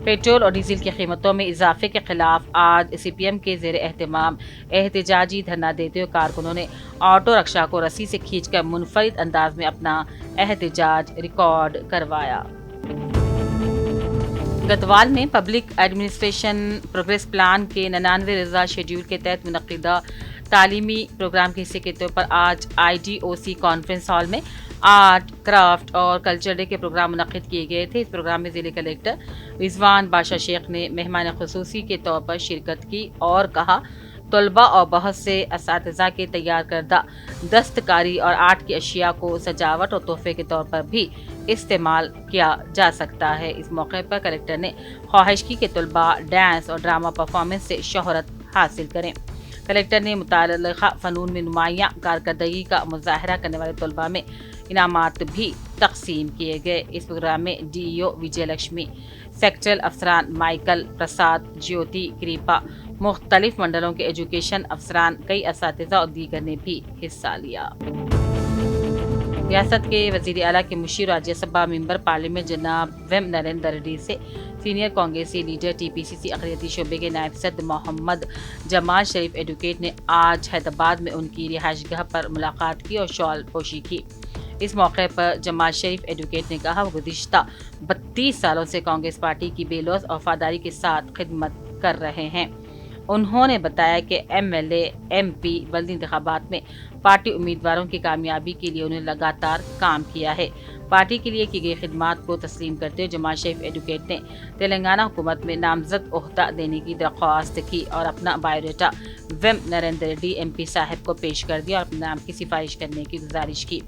Petrol और diesel की कीमतों में इजाफे के खिलाफ आज CPM के जेर एहतमाम एहतजाजी धरना देते हुए कारकुनों ने ऑटो रिक्शा को रस्सी से खींचकर मुनफरिद अंदाज में अपना एहतजाज रिकॉर्ड करवाया। गतवाल में पब्लिक एडमिनिस्ट्रेशन प्रोग्रेस प्लान के 99वें रजा शेड्यूल के तहत मुनक्किदा तालीमी प्रोग्राम के हिस्से के तौर पर आज IDOC कॉन्फ्रेंस हॉल में आर्ट, क्राफ्ट और कल्चर डे के प्रोग्राम मुनक्किद किए गए थे। इस प्रोग्राम में जिले कलेक्टर रिजवान बादशाह शेख ने मेहमान खुसूसी के तौर पर शिरकत की और कहा, तलबा और बहुत से असातिज़ा के तैयार करदा दस्तकारी और आर्ट की अशिया को सजावट और तोहफे के तौर पर भी इस्तेमाल किया जा सकता है। इस मौके पर कलेक्टर ने ख्वाहिश की कि तलबा डांस और ड्रामा परफॉर्मेंस से शोहरत हासिल करें। कलेक्टर ने मुताल्लिक़ा फ़नून में नुमायाँ कारकर्दगी का मुज़ाहरा करने वाले तलबा में इनामात भी तकसीम किए गए। इस प्रोग्राम में DEO विजय लक्ष्मी, सेक्टरल अफसरान माइकल प्रसाद, ज्योति कृपा, मुख्तलिफ मंडलों के एजुकेशन अफसरान, कई असातिज़ा और दीगर ने भी हिस्सा लिया। रियासत के वज़ीर आला के मुशीर राज्यसभा मेंबर पार्लियामेंट जनाब वेम नरेंद्र रेड्डी से सीनियर कांग्रेसी लीडर TPCC अक़लियती शोबे के नायब सदर मोहम्मद जमाल शरीफ एडवोकेट ने आज हैदराबाद में उनकी रिहाइशगाह पर मुलाकात की और शॉल पोशी की। इस मौके पर जमाल शरीफ एडवोकेट ने कहा, वो गुज़िश्ता 32 सालों से कांग्रेस पार्टी की बेलौस वफादारी के साथ खिदमत कर रहे हैं। उन्होंने बताया कि MLA, MP बल्दी इंतखाबात में पार्टी उम्मीदवारों की कामयाबी के लिए उन्होंने लगातार काम किया है। पार्टी के लिए की गई खिदमात को तस्लीम करते हुए जमाल शरीफ एडवोकेट ने तेलंगाना हुकूमत में नामजद ओहदा देने की दरख्वास्त की और अपना बायोडाटा वेम नरेंद्र रेड्डी MP साहब को पेश कर दिया और अपने नाम की सिफारिश करने की गुजारिश की।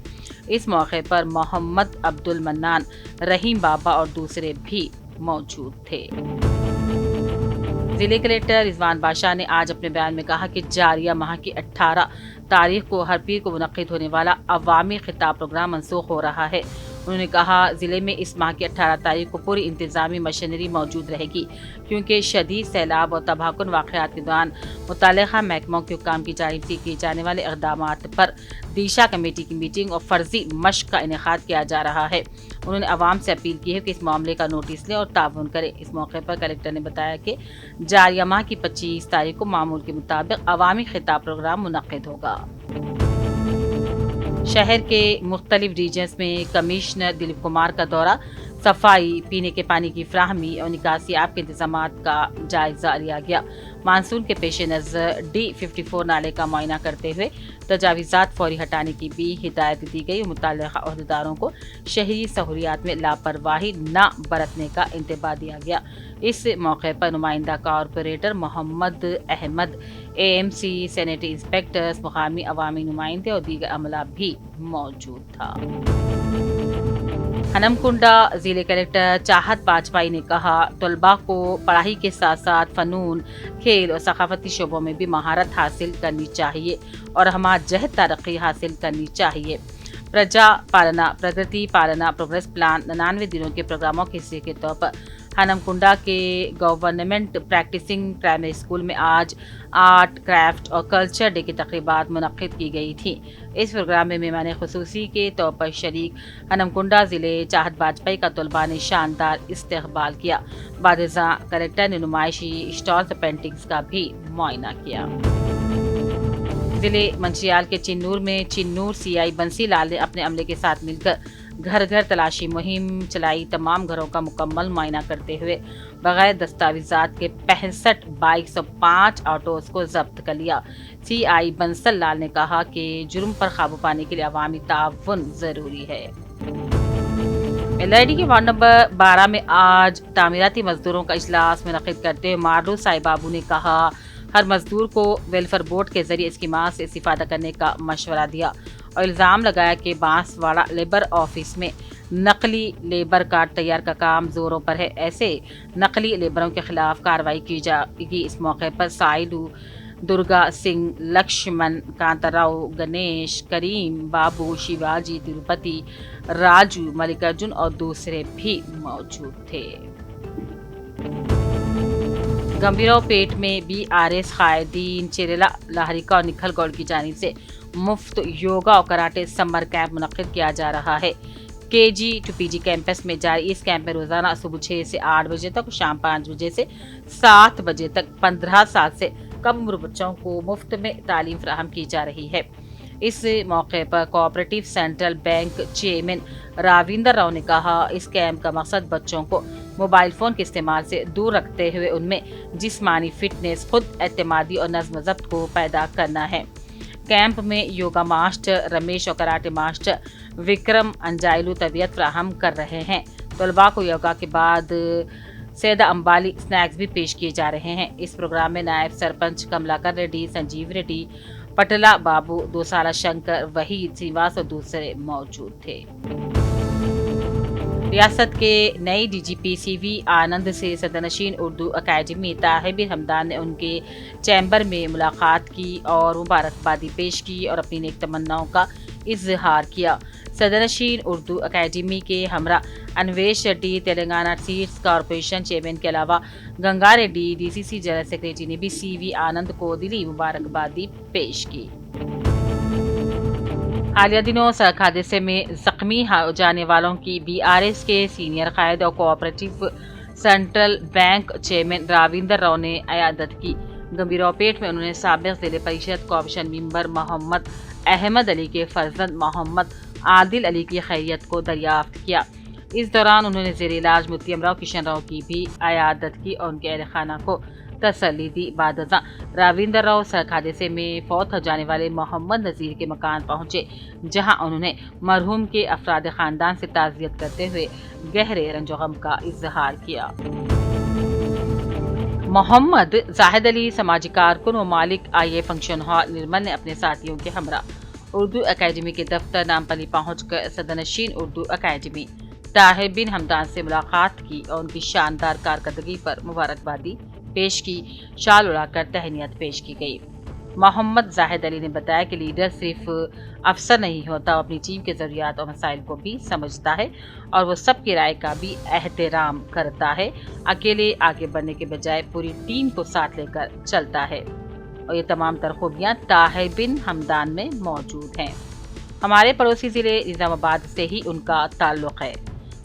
इस मौके पर मोहम्मद अब्दुल मन्नान, रहीम बाबा और दूसरे भी मौजूद थे। जिले कलेक्टर रिजवान बादशाह ने आज अपने बयान में कहा कि जारिया माह की 18 तारीख को हर पीर को मुनक्किद होने वाला अवामी खिताब प्रोग्राम मनसूख हो रहा है। उन्होंने कहा, जिले में इस माह की 18 तारीख को पूरी इंतजामी मशीनरी मौजूद रहेगी, क्योंकि शदीद सैलाब और तबाहकुन वाक़यात के दौरान मुताल्लिक़ा महकमों के हुक्काम की जानिब से किए जाने वाले इक़दामात पर दिशा कमेटी की मीटिंग और फर्जी मश्क का इनेकाद किया जा रहा है। उन्होंने आवाम से अपील की है कि इस मामले का नोटिस लें और ताउन करें। इस मौके पर कलेक्टर ने बताया कि जारिया माह की 25 तारीख को मामूल के मुताबिक अवामी खिताब प्रोग्राम मुनक्किद होगा। शहर के मुख्तलिफ रीजन्स में कमिश्नर दिलीप कुमार का दौरा, सफाई, पीने के पानी की फ्राहमी और निकासी आब के इंतजामात का जायजा लिया गया। मानसून के पेश नज़र D54 नाले का मुआयना करते हुए तजावीज़ात फौरी हटाने की भी हिदायत दी गई और मुतल्लिक़ा अहदेदारों को शहरी सहूलियात में लापरवाही न बरतने का इंतबाह दिया गया। इस मौके पर नुमाइंदा corporator Mohammed Ahmed, AMC, sanitary inspectors, मुकामी अवामी नुमाइंदे और दीगर अमला भी मौजूद था। हनमकुंडा जिले कलेक्टर चाहत बाजपाई ने कहा, तलबा को पढ़ाई के साथ साथ फ़नून, खेल और सकाफती शोबों में भी महारत हासिल करनी चाहिए और हमाजहत तरक्की हासिल करनी चाहिए। प्रजा पालना, प्रगति पालना प्रोग्रेस प्लान 99 दिनों के प्रोग्रामों के हिस्से के तौर पर हनमकुंडा के गवर्नमेंट प्रैक्टिसिंग प्राइमरी स्कूल में आज आर्ट, क्राफ्ट और कल्चर डे की तकरीबात मुनक्किद की गई थी। इस प्रोग्राम में मेहमान खुसूसी के तौर पर शरीक हनमकुंडा ज़िले चाहत बाजपाई का तलबा ने शानदार इस्तकबाल किया। बादशाह कलेक्टर ने नुमाइशी स्टॉल्स और पेंटिंग्स का भी मुआयना किया। जिले मंचियाल के चिन्नूर में चिन्नूर CI बंसी लाल ने अपने अमले के साथ मिलकर घर घर तलाशी मुहिम चलाई। तमाम घरों का मुकम्मल मुआयना करते हुए बगैर दस्तावेजात के 65 बाइक्स और 5 ऑटोज़ को जब्त कर लिया। CI बंसल लाल ने कहा कि जुर्म पर काबू पाने के लिए अवामी ताउन ज़रूरी है। LID के वार्ड नंबर 12 में आज तामीराती मजदूरों का इजलास मुनक्किद करते हुए मारू साहिब बाबू ने कहा, हर मजदूर को वेलफेयर बोर्ड के जरिए इसकी माँ से इस्तीफादा करने का मशवरा दिया और इल्ज़ाम लगाया कि बांसवाड़ा लेबर ऑफिस में नकली लेबर कार्ड तैयार का काम जोरों पर है। ऐसे नकली लेबरों के खिलाफ कार्रवाई की जाएगी। इस मौके पर साइडू, दुर्गा सिंह, लक्ष्मण, कांताराव, गणेश, करीम, बाबू, शिवाजी, तिरुपति, राजू, मल्लिकार्जुन और दूसरे भी मौजूद थे। गंभीराव पेट में BRS कायदीन चेरेला लाहरिका और निखल गौड़ की जानिब से मुफ्त योगा और कराटे समर कैंप मुनक्किद किया जा रहा है। KG to PG कैंपस में जारी इस कैंप में रोजाना सुबह 6 से 8 बजे तक और शाम 5 बजे से 7 बजे तक 15 साल से कम उम्र बच्चों को मुफ्त में तालीम फराहम की जा रही है। इस मौके पर cooperative central bank chairman Ravinder Rao ने कहा, इस कैंप का मकसद बच्चों को मोबाइल फ़ोन के इस्तेमाल से दूर रखते हुए उनमें जिस्मानी फिटनेस, खुद एतमादी और नज़्म ज़ब्त को पैदा करना है। कैंप में योगा मास्टर रमेश और कराटे मास्टर विक्रम अंजाइलू तबीयत फराहम कर रहे हैं। तलबा को योगा के बाद सैदा अंबाली स्नैक्स भी पेश किए जा रहे हैं। इस प्रोग्राम में नायब सरपंच कमलाकर रेड्डी, संजीव रेड्डी, पटला बाबू, दोसाला शंकर, वहीद श्रीवास और दूसरे मौजूद थे। रियासत के नए DGP CV आनंद से सदनशीन उर्दू अकेडमी ताहिर हमदान ने उनके चैम्बर में मुलाकात की और मुबारकबादी पेश की और अपनी नेक तमन्नाओं का इजहार किया। सदनशीन उर्दू अकेडमी के हमरा Anvesh Reddy, Telangana seeds corporation chairman के अलावा Ganga Reddy, DCC general secretary ने भी CV आनंद को दिली मुबारकबादी पेश की। हालिया दिनों सड़क हादसे में जख्मी हो जाने वालों की BRS के सीनियर कायद और cooperative central bank chairman Ravinder Rao ने अयादत की। गंभीरापेट में उन्होंने साबिक जिले परिषद कॉर्पोरेशन मेंबर मोहम्मद अहमद अली के फर्जंद मोहम्मद आदिल अली की खैरियत को दरियाफ्त किया। इस दौरान उन्होंने ज़ेर इलाज मुत्तियम राव किशन राव की भी अयादत की और उनके अहल खाना को तसल्ली दी। बाद राविंदर राव सड़क हादसे में फौत हो जाने वाले मोहम्मद नज़ीर के मकान पहुंचे, जहां उन्होंने मरहूम के अफराद खानदान से ताज़ियत करते हुए गहरे रंजो गम का इजहार किया। मोहम्मद जाहिद अली समाजी कारकुन व मालिक IA फंक्शन हॉल निर्मल ने अपने साथियों के हमरा उर्दू अकेडमी के दफ्तर नामपली पहुंचकर सदनशीन उर्दू अकेडमी ताहिर बिन हमदान से मुलाकात की और उनकी शानदार कारकर्दगी पर मुबारकबादी पेश की। शाल उड़ाकर तहनीत पेश की गई। मोहम्मद जाहिद अली ने बताया कि लीडर सिर्फ अफसर नहीं होता, वो अपनी टीम के ज़रूरियात और मसाइल को भी समझता है और वो सबकी राय का भी एहतराम करता है। अकेले आगे बढ़ने के बजाय पूरी टीम को साथ लेकर चलता है और ये तमाम तरखूबियाँ ताहिर बिन हमदान में मौजूद हैं। हमारे पड़ोसी ज़िले निज़ामाबाद से ही उनका ताल्लुक़ है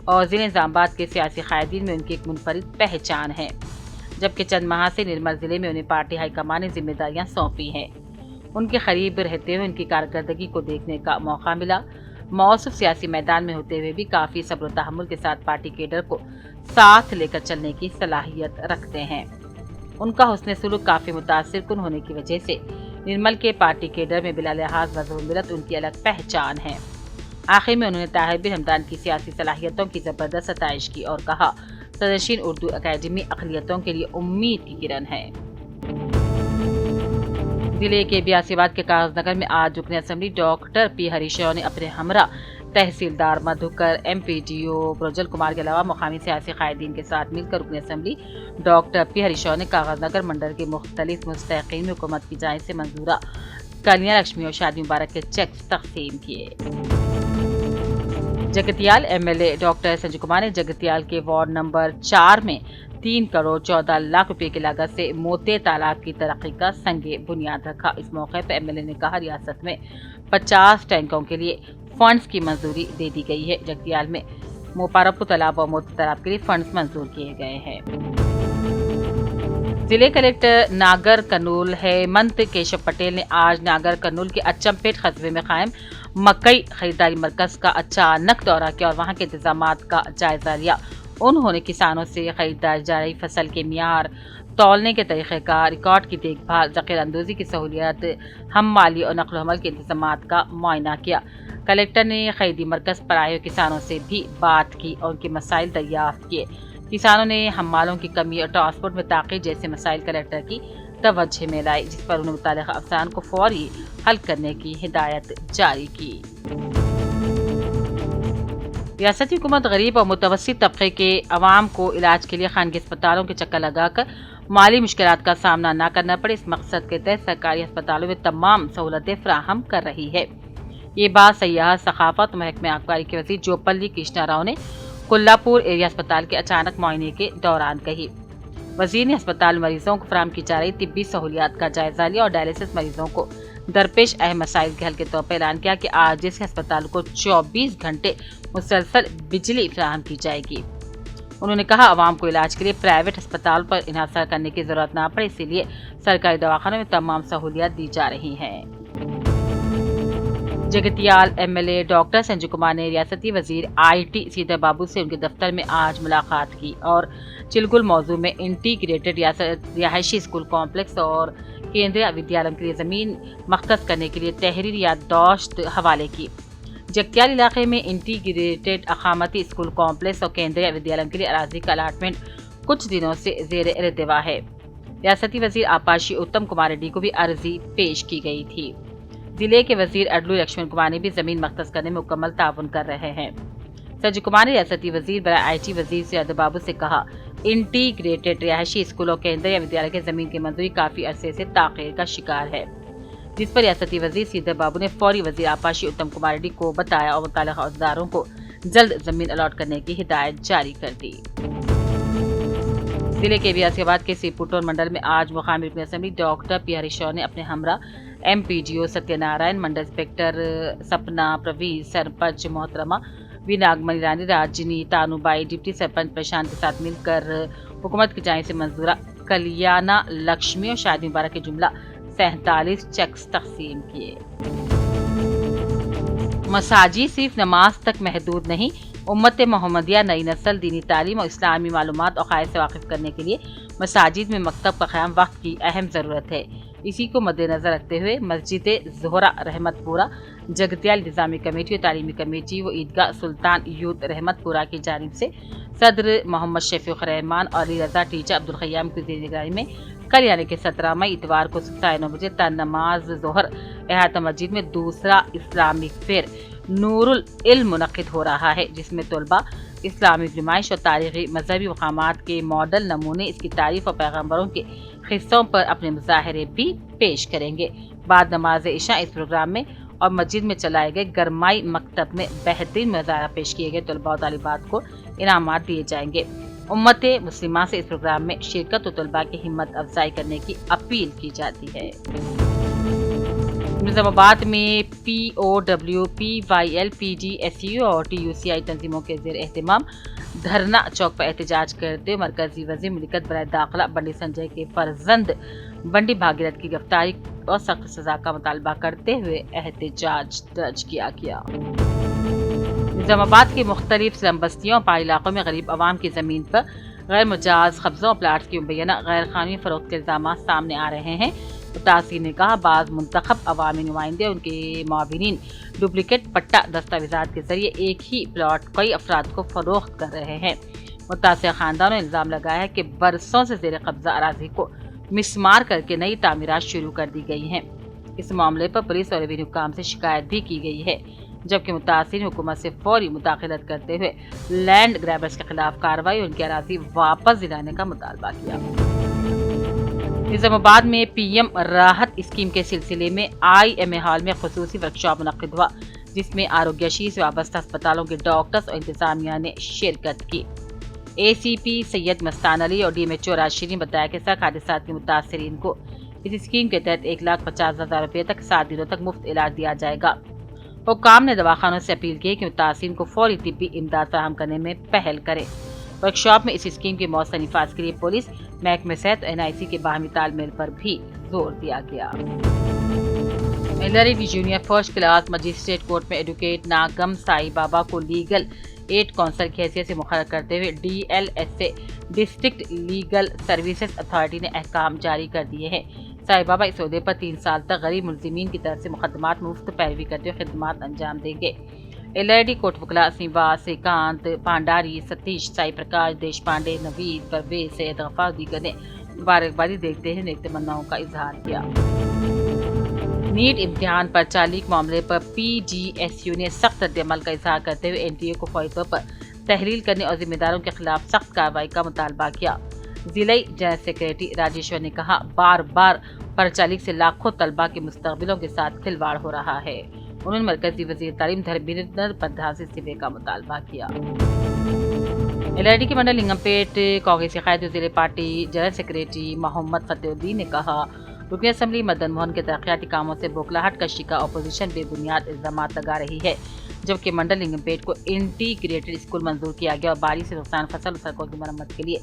और ज़िले निज़ामाबाद के सियासी कायदीन में उनकी एक मुनफरिद पहचान है, जबकि चंद माह से निर्मल ज़िले में उन्हें पार्टी हाईकमान ने जिम्मेदारियां सौंपी हैं। उनके करीब रहते हुए उनकी कारकर्दगी को देखने का मौका मिला। मौसूफ सियासी मैदान में होते हुए भी काफ़ी सब्र व तहम्मुल के साथ पार्टी केडर को साथ लेकर चलने की सलाहियत रखते हैं। उनका हुस्न सुलूक काफ़ी मुतासिर कुन होने की वजह से निर्मल के पार्टी केडर में बिला लिहाज वज़-ओ-मिलत उनकी अलग पहचान है। आखिर में उन्होंने ताहिर बिन हमदान की सियासी सलाहियतों की ज़बरदस्त सताइश की और कहा, सदनशीन उर्दू अकेडमी अक़लियतों के लिए उम्मीद की किरण है। जिले के बियासीबाद के कागजनगर में आज रुकन assembly doctor P Harish Rao ने अपने हमरा तहसीलदार मधुकर, MPDO ब्रोजल कुमार के अलावा मुकामी सियासी कायदीन के साथ मिलकर रुकन assembly doctor P Harish Rao ने कागजनगर मंडल के मुख्तलिफ मुस्तहिक़ीन में हुकूमत की जानिब से मंजूरा कन्या लक्ष्मी और शादी मुबारक के चेक तक़सीम किए। जगतियाल MLA डॉक्टर संजय कुमार ने जगतियाल के वार्ड नंबर 4 में 3 करोड़ 14 लाख रुपए की लागत से मोते तालाब की तरक्की का संगे बुनियाद रखा। इस मौके पर MLA ने कहा, रियासत में 50 टैंकों के लिए फंड्स की मंजूरी दे दी गई है। जगतियाल में मोपारपू तालाब और मोती तालाब के लिए फंड्स मंजूर किए गए हैं। जिले कलेक्टर नागर कर्नूल हेमंत केशव पटेल ने आज नागर कर्नूल के अच्चमपेट कस्बे में कायम मकई खरीदारी मरकज का अचानक दौरा किया और वहां के इंतजामात का जायजा लिया। उन्होंने किसानों से खरीदारी जा रही फसल के मियार, तौलने के तरीक़ेकार, रिकॉर्ड की देखभाल, ज़ख़ीरा अंदोज़ी की सहूलियत, हमवाली और नक़ल हमल के इंतजामात का मुआयना किया। कलेक्टर ने खरीदी मरकज़ पर आए किसानों से भी बात की और उनके मसाइल दरियाफ्त किए। किसानों ने हम्मालों की कमी और ट्रांसपोर्ट में ताक़ीद जैसे मसाइल कलेक्टर की तवज्जो में लाई, जिस पर उन्होंने मुताल्लिक़ा अफ़सरान को फ़ौरी हल करने की हिदायत जारी की। रियासती हुकूमत गरीब और मुतवस्सित तबके के अवाम को इलाज के लिए खानगी अस्पतालों के चक्कर लगाकर माली मुश्किलात का सामना न करना पड़े, इस मकसद के तहत सरकारी अस्पतालों में तमाम सहूलतें फराहम कर रही है। ये बात सयाहत, सखाफत और महकमे आबकारी के वज़ीर जोपल्ली कृष्णा राव ने कोल्हापुर एरिया अस्पताल के अचानक मुआयने के दौरान कही। वज़ीर ने अस्पताल मरीजों को फराहम की जा रही तिब्बी सहूलियात का जायजा लिया और डायलिसिस मरीजों को درپیش اہم مسائل کے حل کے طور پر اعلان کیا کہ آج جیسے ہسپتال کو 24 گھنٹے مسلسل بجلی فراہم کی جائے گی۔ انہوں نے کہا عوام کو علاج کے لیے پرائیویٹ ہسپتال پر انحصار کرنے کی ضرورت نہ پڑے، اسی لیے سرکاری دواخانوں میں تمام سہولیات دی جا رہی ہیں۔ Jagtial M L A doctor Sanjay Kumar نے ریاستی وزیر آئی ٹی سیدھر بابو سے ان کے دفتر میں آج ملاقات کی اور چلگل موضوع میں انٹیگریٹڈ رہائشی اسکول کمپلیکس اور کیندریہ ودیالم کے لیے زمین مختص کرنے کے لیے تحریری یادداشت حوالے کی۔ جگتیال علاقے میں انٹیگریٹڈ اقامتی اسکول کمپلیکس اور کیندریہ ودیالم کے لیے اراضی کا الاٹمنٹ کچھ دنوں سے زیر التوا ہے۔ ریاستی وزیر آبپاشی اتم کمار ریڈی کو بھی عرضی پیش کی گئی تھی۔ ضلع کے وزیر اڈلو لکشمن کمار نے بھی زمین مختص کرنے میں مکمل تعاون کر رہے ہیں۔ سنجے کمار نے ریاستی وزیر برائے آئی ٹی وزیر سیدھر بابو سے کہا انٹیگریٹڈ رہائشی اسکول اور کیندریہ ودیالیہ کے زمین کی منظوری کافی عرصے سے تاخیر کا شکار ہے، جس پر ریاستی وزیر سیدھر بابو نے فوری وزیر آبپاشی اتم کمار ریڈی کو بتایا اور متعلقہ عہدیداروں کو جلد زمین الاٹ کرنے کی ہدایت جاری کر دی۔ ضلع کے بیاسی آباد کے سیپوٹور منڈل میں آج مقامی رکن اسمبلی ڈاکٹر پی ہریش راؤ نے اپنے ہمراہ M P D O Satya Narayan, منڈل انسپکٹر سپنا پرویز، سرپنچ محترمہ وی ناگمنی رانی، راجنی تانو بائی، ڈپٹی سرپنچ پرشانت کے ساتھ مل کر حکومت کی جانب سے منظورہ کلیانہ لکشمی اور شادی مبارک کے جملہ 47 چیکس تقسیم کیے۔ مساجد صرف نماز تک محدود نہیں، امت محمدیہ نئی نسل دینی تعلیم اور اسلامی معلومات اور عقائد سے واقف کرنے کے لیے مساجد میں مکتب کا قیام وقت کی اہم ضرورت ہے۔ اسی کو مد نظر رکھتے ہوئے مسجد زہرہ رحمت پورہ، جگتیال انتظامی کمیٹی اور تعلیمی کمیٹی و عیدگاہ سلطان یوتھ رحمت پورہ کی جانب سے صدر محمد شفیق الرحمان اور علی رضا ٹیچر عبدالخیام کی زیر نگرانی میں کل یعنی کہ 17 مئی اتوار کو 9:30 بجے تا نماز ظہر احاطہ مسجد میں دوسرا اسلامک فیئر نور العلم منعقد ہو رہا ہے، جس میں طلباء اسلامک نمائش اور تاریخی مذہبی مقامات کے ماڈل نمونے، اس کی تعریف اور پیغمبروں کے قصوں پر اپنے مظاہرے بھی پیش کریں گے۔ بعد نماز عشاء اس پروگرام میں اور مسجد میں چلائے گئے گرمائی مکتب میں بہترین مظاہرہ پیش کیے گئے طلباء و طالبات کو انعامات دیے جائیں گے۔ امت مسلمہ سے اس پروگرام میں شرکت و طلباء کی ہمت افزائی کرنے کی اپیل کی جاتی ہے۔ نظام آباد میں P O W, P Y L, P D S U اور ٹی یو سی آئی تنظیموں کے زیر اہتمام دھرنا چوک پر احتجاج کرتے ہوئے مرکزی وزیر مملکت برائے داخلہ بنڈی سنجے کے فرزند بنڈی بھاگیرتھ کی گرفتاری اور سخت سزا کا مطالبہ کرتے ہوئے احتجاج درج کیا گیا۔ نظام آباد کے مختلف سلم بستیوں اور پہاڑی علاقوں میں غریب عوام کی زمین پر غیر مجاز قبضوں اور پلاٹس کی مبینہ غیر قانونی فروخت کے الزامات سامنے آ رہے ہیں۔ متاثرین نے کہا بعض منتخب عوامی نمائندے اور ان کے معاونین ڈپلیکیٹ پٹا دستاویزات کے ذریعے ایک ہی پلاٹ کئی افراد کو فروخت کر رہے ہیں۔ متاثرہ خاندانوں نے الزام لگایا ہے کہ برسوں سے زیر قبضہ اراضی کو مسمار کر کے نئی تعمیرات شروع کر دی گئی ہیں۔ اس معاملے پر پولیس اور ریونیو حکام سے شکایت بھی کی گئی ہے، جبکہ متاثرین حکومت سے فوری مداخلت کرتے ہوئے لینڈ گریبرز کے خلاف کارروائی اور ان کی اراضی واپس دلانے کا مطالبہ کیا۔ نظام آباد میں پی ایم راحت اسکیم کے سلسلے میں آئی ایم اے ہال میں خصوصی ورکشاپ منعقد ہوا، جس میں آروگیہ شری سے وابستہ اسپتالوں کے ڈاکٹرز اور انتظامیہ نے شرکت کی۔ اے سی پی سید مستان علی اور D M H O Rashid نے بتایا کہ سڑک حادثات کے متاثرین کو اس اسکیم کے تحت 1,50,000 روپے تک 7 دنوں تک مفت علاج دیا جائے گا۔ حکام نے دواخانوں سے اپیل کی کہ متاثرین کو فوری طبی امداد فراہم کرنے میں پہل کریں۔ ورکشاپ میں اس اسکیم کے مؤثر نفاذ کے لیے پولیس، محکمہ صحت اور این آئی سی کے باہمی تال میل پر بھی زور دیا گیا۔ میلری junior first class magistrate court میں ایڈوکیٹ ناگم سائی بابا کو لیگل ایڈ کونسل کی حیثیت سے مقرر کرتے ہوئے D L S A district legal services authority نے احکام جاری کر دیے ہیں۔ سائی بابا اس عہدے پر 3 سال تک غریب ملزمین کی طرف سے مقدمات مفت پیروی کرتے ہوئے خدمات انجام دیں گے۔ ایل آئی ڈی کوٹ وکلا سنیواس، سریکانت پانڈاری، ستیش، سائی پرکاش، دیش پانڈے، نوید، پرویز، سید غفار دیگر نے مبارکبادی دیکھتے ہوئے نیک تمناؤں کا اظہار کیا۔ نیٹ امتحان پرچہ لیک معاملے پر پی ڈی ایس یو نے سخت رد عمل کا اظہار کرتے ہوئے این ٹی اے کو فوری طور پر تحلیل کرنے اور ذمہ داروں کے خلاف سخت کارروائی کا مطالبہ کیا۔ ضلعی جنرل سیکریٹری راجیشور نے کہا بار بار پرچہ لیک سے لاکھوں طلباء کے مستقبلوں کے ساتھ کھلواڑ ہو رہا ہے۔ انہوں نے مرکزی وزیر تعلیم دھرمیندر پردھان سے استعفے کا مطالبہ کیا۔ ایل آئی ڈی کے منڈل لنگم پیٹ کانگریس کے قائد ضلع پارٹی جنرل سیکریٹری محمد فتح الدین نے کہا रुकन असम्बली मदन मोहन के तरक्याती कामों से बौखलाहट का शिकार अपोजिशन बेबुनियाद इल्जामात लगा रही है, जबकि मंडल लिंगमपेट को इंटीग्रेटेड स्कूल मंजूर किया गया और बारिश से नुकसान फसल सड़कों की मरम्मत के लिए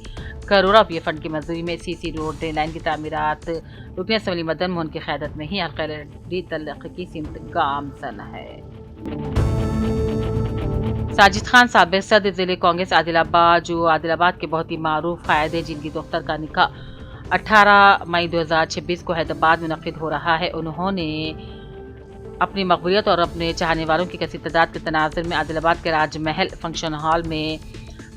करोड़ों रुपये फंड की मंजूरी में सीसी रोड ड्रेन लाइन की तामीरात रुकन असम्बली मदन मोहन की क़यादत में ही हल्का तल्लक़ की सिमत गामज़न है। साजिद खान साबिक़ सदर ज़िले कांग्रेस आदिलाबाद, जो आदिलाबाद के बहुत ही मारूफ क़ायद है, जिनकी दोख्तर का निकाह 18 मई 2026 को हैदराबाद में मुनक़्क़िद हो रहा है, उन्होंने अपनी मकबूलियत और अपने चाहने वालों की कसीर तादाद के तनाज़ुर में आदिलाबाद के राजमहल फंक्शन हॉल में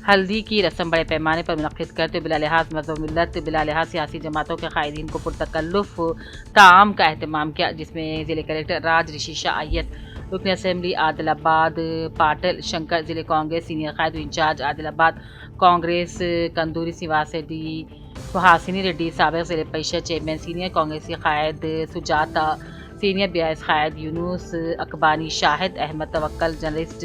हल्दी की रस्म बड़े पैमाने पर मुनक़्क़िद करते बिला लिहाज मज़हब मिल्लत, बिला लिहाज सियासी जमातों के क़ायदीन को पुरतकल्लुफ़ ताम का अहतमाम किया, जिसमें ज़िले कलेक्टर राज ऋषिशा आयत, रुकन असम्बली आदिलाबाद पाटिल शंकर, ज़िले कांग्रेस सीनियर क़ायद इंचार्ज आदिलाबाद कांग्रेस कंदूरी सिवासेडी सुहासिनी रेड्डी, साबिक़ ज़िले परिषद चेयरमैन सीनियर कांग्रेसी क़ायद Sujata, senior BIS क़ायद Yunus अकबानी, Shahid Ahmad तवक्कल, journalist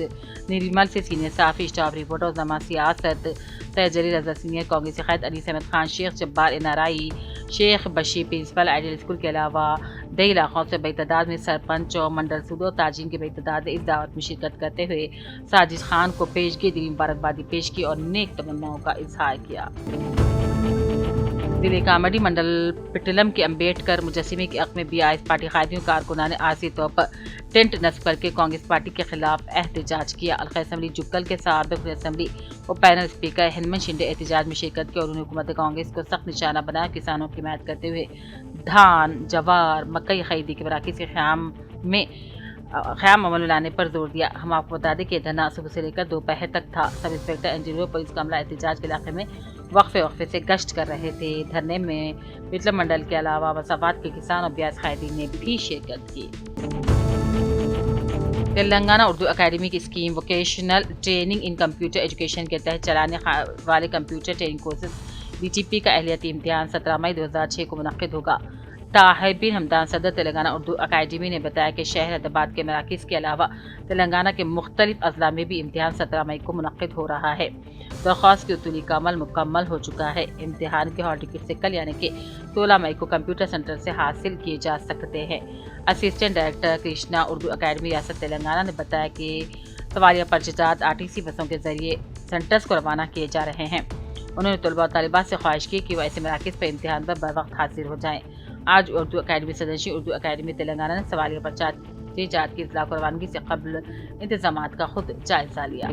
निर्मल से सीनियर साफ़ी, स्टाफ रिपोर्टर और जमा सियासत सैयद जलील रज़ा, सीनियर कांग्रेसी क़ायद Anees Ahmed Khan, Sheikh Jabbar NRI, Sheikh Bashir principal ideal school के अलावा दही इलाक़ों से बड़ी तादाद में सरपंच और मंडल सूदो ताजीन की बड़ी तादाद इस दावत में शिरकत करते हुए साजिद खान को पेशगी दिली मुबारकबादी पेश की और नेक तमन्नाओं का इजहार किया। ज़िले कामडी मंडल पिटलम के अम्बेडकर मुजस्सिमे के हक़ में बीआईएस पार्टी क़ायदियों कारकुनान ने आरसी तौर पर टेंट नस्ब करके कांग्रेस पार्टी के खिलाफ एहतजाज किया। अलखैर असम्बली जुक्कल के साबिक़ असम्बली और पैनल स्पीकर हेमंत शिंदे एहतजाज में शिरकत की और उन्होंने हुकूमत कांग्रेस को सख्त निशाना बनाया। किसानों की हिमायत करते हुए धान, जवार, मकई खरीदी के मराकज़ के क़याम अमल में लाने पर जोर दिया। हम आपको बता दें कि धरना सुबह से लेकर दोपहर तक था। सब इंस्पेक्टर इंजीनियर पुलिस का अमला एहतजाज के इलाके में वक्फे से गश्त कर रहे थे। धरने में पिटलम मंडल के अलावा मसाफात के किसान और ब्याज क़ायदीन ने भी शिरकत की। तेलंगाना उर्दू अकेडमी की scheme vocational training in computer education के तहत चलाने वाले कंप्यूटर ट्रेनिंग कोर्सेज बीटीपी का अहलियती इम्तिहान 17 मई 2006 को मुनक़्क़िद होगा। ताहिर बिन हमदान सदर तेलंगाना उर्दू अकेडमी ने बताया कि शहर हैदराबाद के मराकज़ के अलावा तेलंगाना के मुख्तलिफ अजला में भी इम्तिहान 17 मई को मुनक़्क़िद हो रहा है। दरख्वास्त की उतूली का अमल मुकम्मल हो चुका है। इम्तिहान के हॉल टिकट से कल यानी कि 16 मई को कंप्यूटर सेंटर से हासिल किए जा सकते हैं। Assistant director Krishna Urdu academy रियासत तेलंगाना ने बताया कि सवालिया पर्चेजात आरटीसी बसों के जरिए सेंटर्स को रवाना किए जा रहे हैं। उन्होंने तलबा और तालिबात से ख्वाहिश की कि वह ऐसे मराकज़ पर इम्तिहान पर बर वक्त हाजिर हो जाएँ। आज उर्दू अकेडमी सदस्य उर्दू अकेडमी तेलंगाना ने सवालिया पर्चेजात की इतला को रवानगी से कबल इंतजामात का खुद जायजा लिया।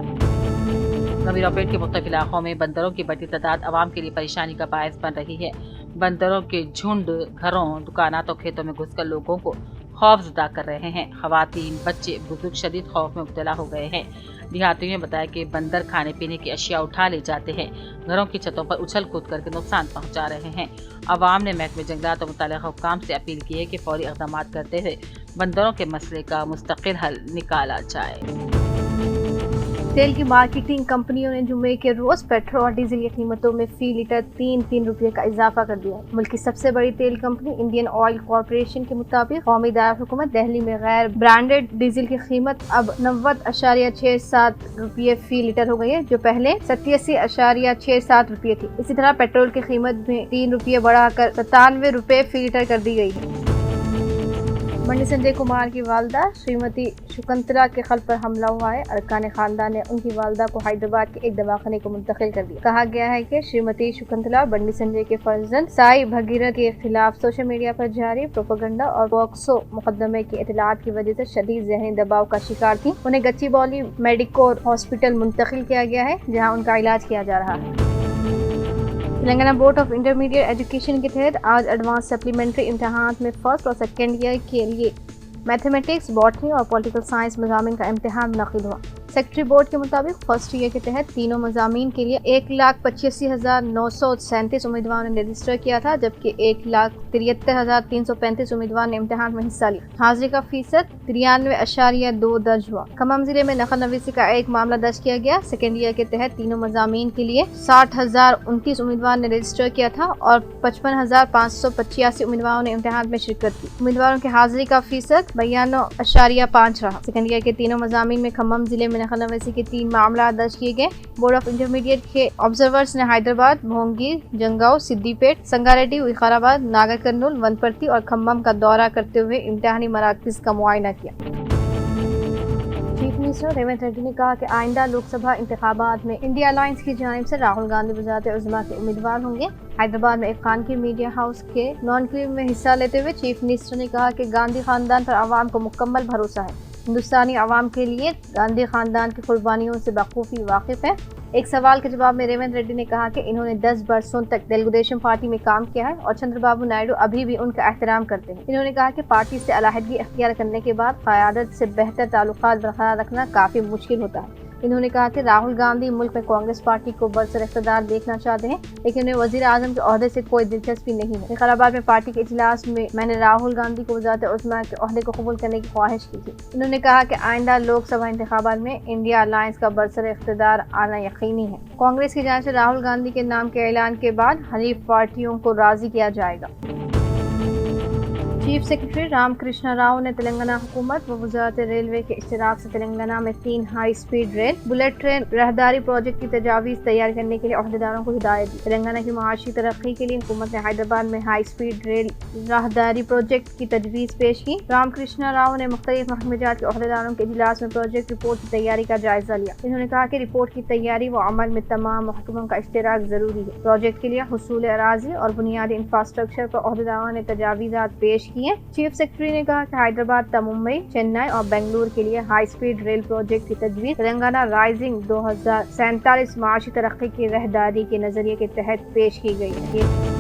नवीरापेट के मुख्तलिफ इलाकों में बंदरों की बढ़ती तादाद आवाम के लिए परेशानी का बायस बन रही है। बंदरों के झुंड घरों, दुकानात और खेतों में घुसकर लोगों को खौफजदा कर रहे हैं। ख़वातीन, बच्चे, बुजुर्ग शदीद खौफ में मुब्तला हो गए हैं। देहातियों ने बताया कि बंदर खाने पीने की अशिया उठा ले जाते हैं, घरों की छतों पर उछल कूद करके नुकसान पहुंचा रहे हैं। अवाम ने महकमे जंगलात और मुतल्लिक़ा हुक्काम से अपील की है कि फौरी इक़दाम करते हुए बंदरों के मसले का मुस्तक़िल हल निकाला जाए। तेल की मार्केटिंग कंपनियों ने जुमे के रोज पेट्रोल और डीजल की कीमतों में फी लीटर 3 रुपये का इजाफा कर दिया। मुल्क की सबसे बड़ी तेल कंपनी इंडियन ऑयल कॉरपोरेशन के मुताबिक कौमी दारुल-हुकूमत दिल्ली में गैर ब्रांडेड डीजल की कीमत अब 90.67 रुपये फी लीटर हो गई है, जो पहले 87.67 रुपये थी। इसी तरह पेट्रोल की कीमत में 3 रुपये बढ़ाकर 97 रुपये फी लीटर कर दी गई है। बंडी संजय कुमार की वालदा श्रीमती शकुंतला के खल पर हमला हुआ है। अरकान खानदान ने उनकी वालदा को हैदराबाद के एक दवाखाने को मुंतकिल कर दिया। कहा गया है कि श्रीमती शकुंतला बंडी संजय के फर्जंद साई भगीरथ के खिलाफ सोशल मीडिया पर जारी प्रोपेगेंडा और पॉक्सो मुकदमे की इतलात की वजह से शदीद ज़हनी दबाव का शिकार थी। उन्हें गच्चीबौली मेडिकोर हॉस्पिटल मुंतकिल किया गया है, जहाँ उनका इलाज किया जा रहा है। Telangana board of intermediate education के तहत आज एडवांस सप्लीमेंट्री इम्तहान में फर्स्ट और सेकेंड ईयर के लिए मैथमेटिक्स, बॉटनी और पॉलिटिकल साइंस मज़ामीन का इम्तहान मुनक़्क़िद हुआ। सेक्रेटरी बोर्ड के मुताबिक फर्स्ट ईयर के तहत तीनों मज़ामीन के लिए 1,85,937 उम्मीदवारों ने रजिस्टर किया था, जबकि 1,73,335 उम्मीदवार ने इम्तहान में हिस्सा लिया। हाजिरी का फीसद 93.2 दर्ज हुआ। खम्मम जिले में नकल नवीसी का एक मामला दर्ज किया गया। सेकेंड ईयर के तहत तीनों मज़ामीन के लिए 60,029 उम्मीदवार ने रजिस्टर किया था और 55,585 उम्मीदवारों ने इम्तहान में शिरकत की। उम्मीदवारों की हाजिरी का फीसद 92.5 रहा। सेकेंड ईयर के तीनों मज़ामीन में खम्मम जिले में खलनवसी के 3 मामला दर्ज किए गए। बोर्ड ऑफ इंटरमीडिएट के ऑब्जर्वर्स ने हैदराबाद, भोंगीर, जंगांव, सिद्दीपेट, संगारेड्डी, विकाराबाद, नागर कर्नूल, वनपर्ती और खम्मम का दौरा करते हुए इम्तिहानी मराकज़ का मुआयना किया। चीफ मिनिस्टर रेवंत रेड्डी ने कहा कि आइंदा लोकसभा इंतखाबात में इंडिया अलायंस की जानिब से राहुल गांधी वज़ारत उज़्मा के उम्मीदवार होंगे। हैदराबाद में एक खानगी मीडिया हाउस के नॉन क्लिप में हिस्सा लेते हुए चीफ मिनिस्टर ने कहा कि गांधी खानदान पर आवाम को मुकम्मल भरोसा है। हिंदुस्तानी आवाम के लिए गांधी खानदान की कुर्बानियों से बखूबी वाकिफ है। एक सवाल के जवाब में रेवंत रेड्डी ने कहा कि इन्होंने 10 बरसों तक तेलुगुदेशम पार्टी में काम किया है और चंद्रबाबू नायडू अभी भी उनका एहतराम करते हैं। इन्होंने कहा कि पार्टी से अलहदगी अख्तियार करने के बाद क़यादत से बेहतर ताल्लुकात बरकरार रखना काफ़ी मुश्किल होता है। इन्होंने कहा कि राहुल गांधी मुल्क में कांग्रेस पार्टी को बरसर इख्तिदार देखना चाहते हैं, लेकिन उन्हें वज़ीर आज़म के ओहदे से कोई दिलचस्पी नहीं है। विकाराबाद में पार्टी के इजलास में मैंने राहुल गांधी को वज़ारत उज़्मा के ओहदे को कबूल करने की ख्वाहिश की थी। इन्होंने कहा कि आइंदा लोकसभा इंतखाबात में इंडिया अलायंस का बरसर इख्तिदार आना यकीनी है। कांग्रेस की जानिब से राहुल गांधी के नाम के ऐलान के बाद हरीफ पार्टियों को राजी किया जाएगा। चीफ सेक्रेटरी रामकृष्ण राव ने तेलंगाना हुकूमत व वज़ारत रेलवे के इश्तिराक से तेलंगाना में 3 high speed rail, bullet train रहदारी प्रोजेक्ट की तजावीज़ तैयार करने के लिए अहदेदारों को हिदायत दी। तेलंगाना की माशी तरक्की के लिए हुकूमत ने हैदराबाद में हाई स्पीड रेल राहदारी प्रोजेक्ट की तजवीज़ पेश की। रामकृष्ण राव ने मुख्तलिफ महकमेजात के अहदेदारों के इजलास में प्रोजेक्ट रिपोर्ट की तैयारी का जायजा लिया। इन्होंने कहा कि रिपोर्ट की तैयारी व अमल में तमाम महकमों का इश्तिराक ज़रूरी है। प्रोजेक्ट के लिए हुसूल अराज़ी और बुनियादी इंफ्रास्ट्रक्चर पर अहदेदारों ने तजावीज़ात पेश किए। चीफ सेक्रेटरी ने कहा कि हैदराबाद ता मुंबई, चेन्नई और बेंगलुरु के लिए हाई स्पीड रेल प्रोजेक्ट की तजवीज़ तेलंगाना राइजिंग 2047 माशी तरक्की की रहदारी के नजरिए के तहत पेश की गई है।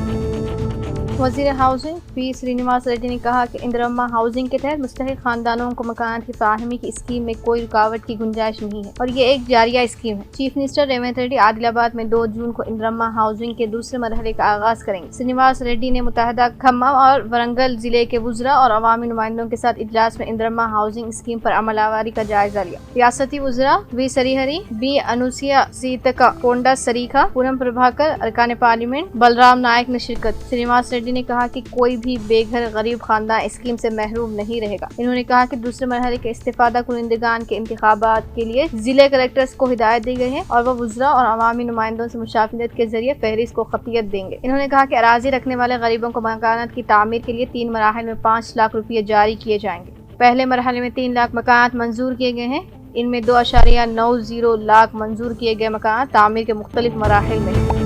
वज़ीर हाउसिंग पी श्रीनिवास रेड्डी ने कहा कि इंदिरम्मा हाउसिंग के तहत मुस्तहिक खानदानों को मकान की फराहमी की स्कीम में कोई रुकावट की गुंजाइश नहीं है और ये एक जारिया स्कीम है। चीफ मिनिस्टर रेवंत रेड्डी आदिलाबाद में 2 जून को इंदिरम्मा हाउसिंग के दूसरे मरहले का आगाज करेंगे। श्रीनिवास रेड्डी ने मुतहदा खम्मम और वरंगल जिले के वुज़रा और अवामी नुमाइंदों के साथ इजलास में इंदिरम्मा हाउसिंग स्कीम पर अमलावरी का जायजा लिया। रियासती वुज़रा वी सरीहरी, बी अनुसिया सीतका, कोंडा सरीखा, पूनम प्रभाकर, अरकान पार्लियामेंट बलराम नायक ने शिरकत। श्रीनिवास रेड्डी ने कहा कि कोई भी बेघर गरीब खानदान स्कीम से महरूम नहीं रहेगा। इन्होंने कहा कि दूसरे मरहले के इस्तिफादा कुनिंदगान के इंतखाबात के लिए जिले कलेक्टर्स को हिदायत दी गई है और वह वुज़रा और अवामी नुमाइंदों से मुशावरत के जरिए फहरिस्त को खतियत देंगे। इन्होंने कहा कि अराजी रखने वाले गरीबों को मकानात की तामीर के लिए 3 मराहिल में 5 लाख रुपये जारी किए जाएंगे। पहले मरहले में 3 लाख मकानात मंजूर किए गए हैं। इनमें 2.90 लाख मंजूर किए गए मकान तामीर के मुख्तलिफ मराहिल में।